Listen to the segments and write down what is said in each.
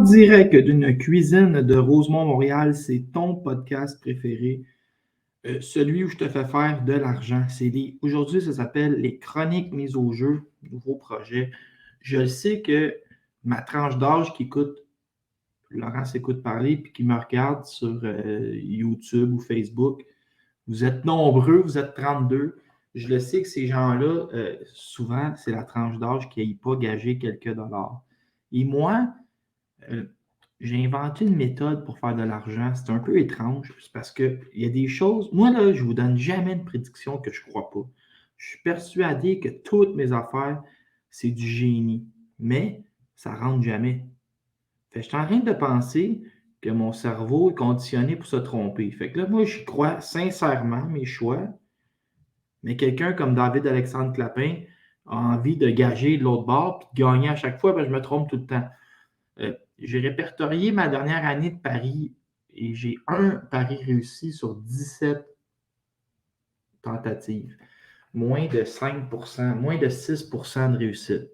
direct d'une cuisine de Rosemont, Montréal, c'est ton podcast préféré, celui où je te fais faire de l'argent. Aujourd'hui, ça s'appelle les chroniques mises au jeu, nouveau projet. Je sais que ma tranche d'âge qui écoute, Laurent s'écoute parler, puis qui me regarde sur YouTube ou Facebook, vous êtes nombreux, vous êtes 32. Je le sais que ces gens-là, souvent, c'est la tranche d'âge qui n'a pas gagé quelques dollars. Et moi, euh, j'ai inventé une méthode pour faire de l'argent. C'est un peu étrange, c'est parce qu'il y a des choses. Moi, là, je ne vous donne jamais de prédiction que je ne crois pas. Je suis persuadé que toutes mes affaires, c'est du génie. Mais ça ne rentre jamais. Fait que je suis en train de penser que mon cerveau est conditionné pour se tromper. Fait que là, moi, je crois sincèrement mes choix, mais quelqu'un comme David Alexandre Clapin a envie de gager de l'autre bord puis de gagner à chaque fois, je me trompe tout le temps. J'ai répertorié ma dernière année de paris et j'ai un pari réussi sur 17 tentatives. Moins de 5%, moins de 6% de réussite.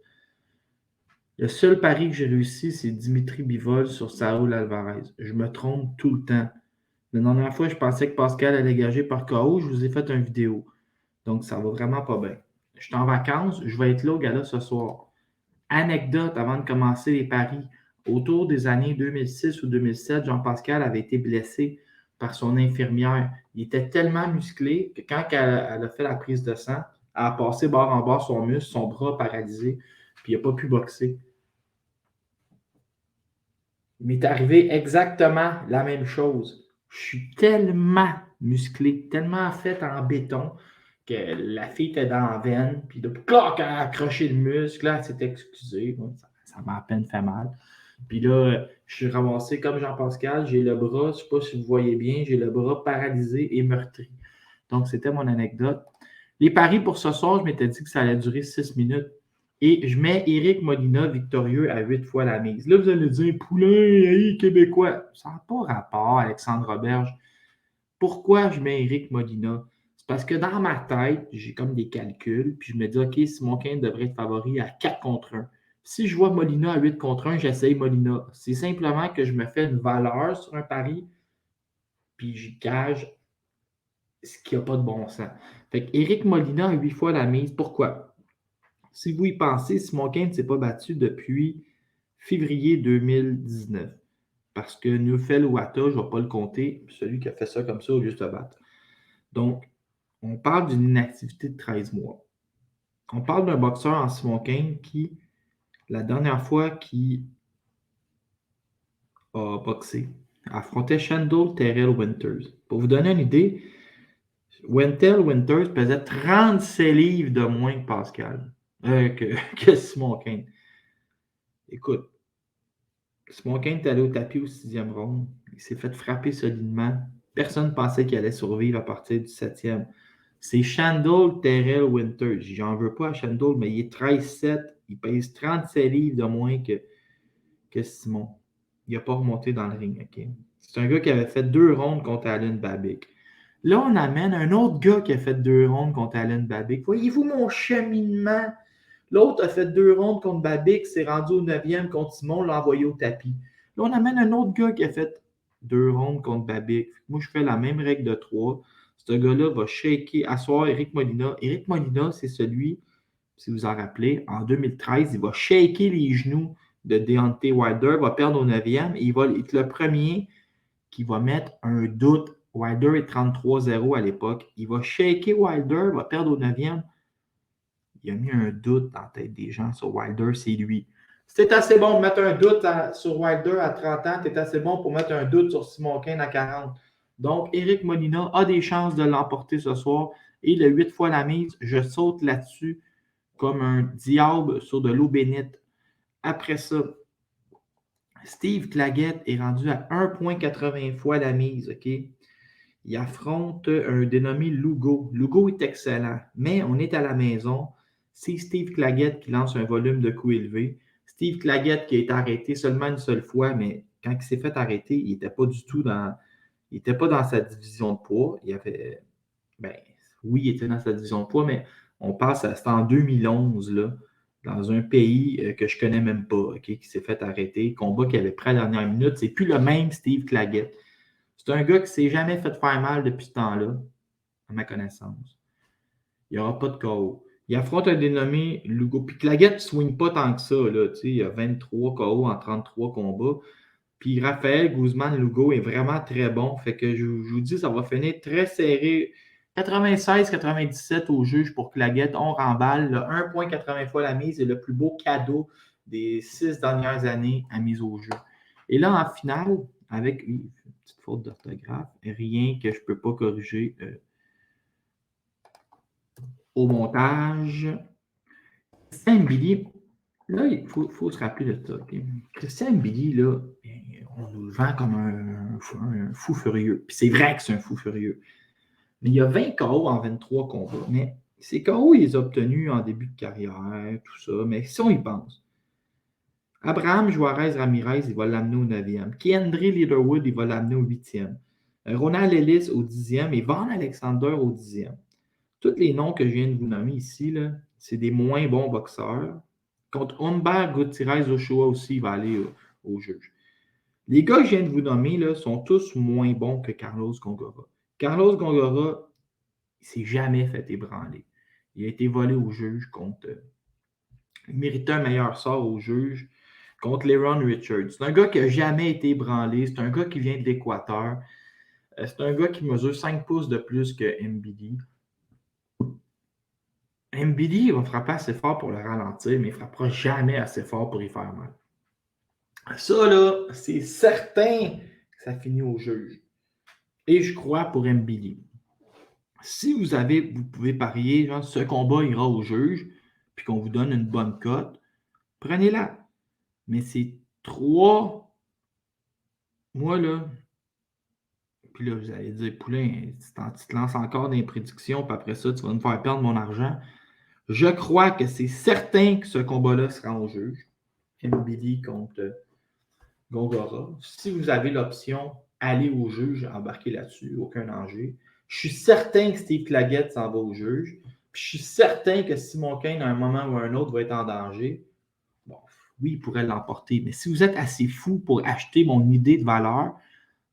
Le seul pari que j'ai réussi, c'est Dimitri Bivol sur Saúl Alvarez. Je me trompe tout le temps. La dernière fois, je pensais que Pascal allait gager par KO. Je vous ai fait une vidéo. Donc, ça va vraiment pas bien. Je suis en vacances. Je vais être là au gala ce soir. Anecdote avant de commencer les paris. Autour des années 2006 ou 2007, Jean-Pascal avait été blessé par son infirmière. Il était tellement musclé que quand elle a fait la prise de sang, elle a passé bord en bord son muscle, son bras paralysé, puis il n'a pas pu boxer. Il m'est arrivé exactement la même chose. Je suis tellement musclé, tellement fait en béton que la fille était dans la veine, puis de clac, elle a accroché le muscle, là, elle s'est excusée. Ça m'a à peine fait mal. Puis là, je suis ramassé comme Jean-Pascal, j'ai le bras, je ne sais pas si vous voyez bien, j'ai le bras paralysé et meurtri. Donc, c'était mon anecdote. Les paris pour ce soir, je m'étais dit que ça allait durer 6 minutes. Et je mets Éric Molina victorieux à 8 fois la mise. Là, vous allez dire, Poulain, hey, Québécois. Ça n'a pas rapport, Alexandre Roberge. Pourquoi je mets Éric Molina? C'est parce que dans ma tête, j'ai comme des calculs, puis je me dis, OK, Simon Kane devrait être favori à 4 contre 1. Si je vois Molina à 8 contre 1, j'essaye Molina. C'est simplement que je me fais une valeur sur un pari, puis j'y gage ce qui n'a pas de bon sens. Fait qu'Éric Molina a 8 fois la mise. Pourquoi? Si vous y pensez, Simon Kane ne s'est pas battu depuis février 2019. Parce que Neufel Ouata, je ne vais pas le compter, celui qui a fait ça comme ça au lieu de se battre. Donc, on parle d'une inactivité de 13 mois. On parle d'un boxeur en Simon Kane qui, la dernière fois qu'il a boxé, affrontait Shandol Terrell Winters. Pour vous donner une idée, Winters pesait 37 livres de moins que Pascal, que Simon Kane. Écoute, Simon Kane est allé au tapis au 6e round. Il s'est fait frapper solidement. Personne ne pensait qu'il allait survivre à partir du 7e. C'est Shandol Terrell Winters. J'en veux pas à Shandol, mais il est 13-7. Il pèse 37 livres de moins que Simon. Il n'a pas remonté dans le ring. Okay? C'est un gars qui avait fait 2 rondes contre Alan Babic. Là, on amène un autre gars qui a fait 2 rondes contre Alan Babic. Voyez-vous mon cheminement? L'autre a fait 2 rondes contre Babic, s'est rendu au 9e contre Simon, l'a envoyé au tapis. Là, on amène un autre gars qui a fait 2 rondes contre Babic. Moi, je fais la même règle de 3. Ce gars-là va shaker, asseoir Éric Molina. Éric Molina, c'est celui, si vous en rappelez, en 2013, il va shaker les genoux de Deontay Wilder, va perdre au 9e et il va être le premier qui va mettre un doute. Wilder est 33-0 à l'époque. Il va shaker Wilder, va perdre au 9e. Il a mis un doute dans la tête des gens sur Wilder, c'est lui. Si t'es assez bon pour mettre un doute sur Wilder à 30 ans, t'es assez bon pour mettre un doute sur Simon Kane à 40. Donc, Éric Molina a des chances de l'emporter ce soir. Et le 8 fois la mise, je saute là-dessus comme un diable sur de l'eau bénite. Après ça, Steve Claggett est rendu à 1,80 fois la mise, OK? Il affronte un dénommé Lugo. Lugo est excellent, mais on est à la maison. C'est Steve Claggett qui lance un volume de coups élevé. Steve Claggett qui a été arrêté seulement une seule fois, mais quand il s'est fait arrêter, il n'était pas du tout dans. Il n'était pas dans sa division de poids. Il avait. Ben, oui, il était dans sa division de poids, mais on passe à. C'était en 2011, là. dans un pays que je ne connais même pas, okay, qui s'est fait arrêter. Combat qui avait pris à la dernière minute. C'est plus le même Steve Claggett. C'est un gars qui ne s'est jamais fait faire mal depuis ce temps-là, à ma connaissance. Il n'y aura pas de KO. Il affronte un dénommé Lugo. Puis Claggett ne swing pas tant que ça. Là, il y a 23 KO en 33 combats. Puis Raphaël Guzman Lugo est vraiment très bon. Fait que je vous dis, ça va finir très serré. 96-97 au juge pour Claggett. On remballe. 1,80 fois la mise est le plus beau cadeau des 6 dernières années à mise au jeu. Et là, en finale, avec une petite faute d'orthographe, rien que je ne peux pas corriger au montage. Christian Mbili, là, il faut se rappeler de ça. Okay? Christian Mbili, là, on nous le vend comme un fou furieux. Puis c'est vrai que c'est un fou furieux. Mais il y a 20 KO en 23 combats. Mais ces KO, il les a obtenus en début de carrière, tout ça. Mais si on y pense, Abraham Juarez Ramirez, il va l'amener au 9e. Keandre Leatherwood, il va l'amener au 8e. Ronald Ellis au 10e et Von Alexander au 10e. Tous les noms que je viens de vous nommer ici, là, c'est des moins bons boxeurs. Contre Humbert Gutiérrez Ochoa aussi, il va aller au juge. Les gars que je viens de vous nommer là, sont tous moins bons que Carlos Gongora. Carlos Gongora, il ne s'est jamais fait ébranler. Il a été volé au juge contre. Il méritait un meilleur sort au juge contre Leron Richards. C'est un gars qui n'a jamais été ébranlé. C'est un gars qui vient de l'Équateur. C'est un gars qui mesure 5 pouces de plus que MBD. MBD va frapper assez fort pour le ralentir, mais il ne frappera jamais assez fort pour y faire mal. Ça, là, c'est certain que ça finit au juge. Et je crois pour MBD. Si vous pouvez parier, genre, ce combat ira au juge, puis qu'on vous donne une bonne cote, prenez-la. Mais c'est 3. Moi, là, puis là, vous allez dire, Poulain, tu te lances encore dans les prédictions, puis après ça, tu vas me faire perdre mon argent. Je crois que c'est certain que ce combat-là sera au juge. MBD contre Gongora. Si vous avez l'option, allez au juge, embarquez là-dessus, aucun danger. Je suis certain que Steve Claggett s'en va au juge. Puis je suis certain que Simon Kane, à un moment ou à un autre, va être en danger. Bon, oui, il pourrait l'emporter. Mais si vous êtes assez fou pour acheter mon idée de valeur,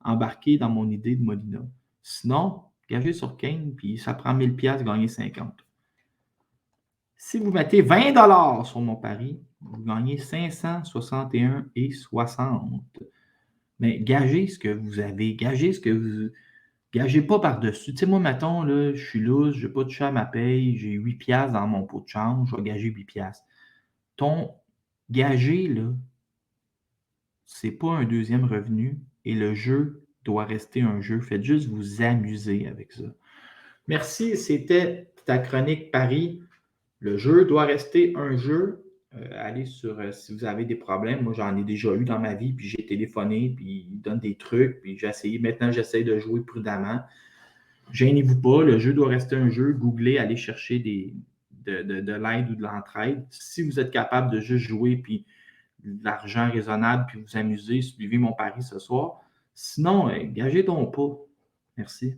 embarquez dans mon idée de Molina. Sinon, gagez sur Kane, puis ça prend 1000$, gagner 50$. Si vous mettez 20$ sur mon pari, vous gagnez 561,60$. Mais gagez ce que vous avez. Gagez ce que vous. Gagez pas par-dessus. Tu sais, moi, mettons, là, je suis loose, je n'ai pas touché à ma paye, j'ai 8$ dans mon pot de change, je vais gager 8$. Ton gagé, là, c'est pas un deuxième revenu et le jeu doit rester un jeu. Faites juste vous amuser avec ça. Merci, c'était ta chronique Paris. Le jeu doit rester un jeu. Allez sur, si vous avez des problèmes, moi j'en ai déjà eu dans ma vie, puis j'ai téléphoné, puis ils donnent des trucs, puis j'ai essayé. Maintenant, j'essaie de jouer prudemment. Gênez-vous pas, le jeu doit rester un jeu. Googlez, allez chercher de l'aide ou de l'entraide. Si vous êtes capable de juste jouer, puis de l'argent raisonnable, puis vous amuser, suivez mon pari ce soir. Sinon, gagez donc pas. Merci.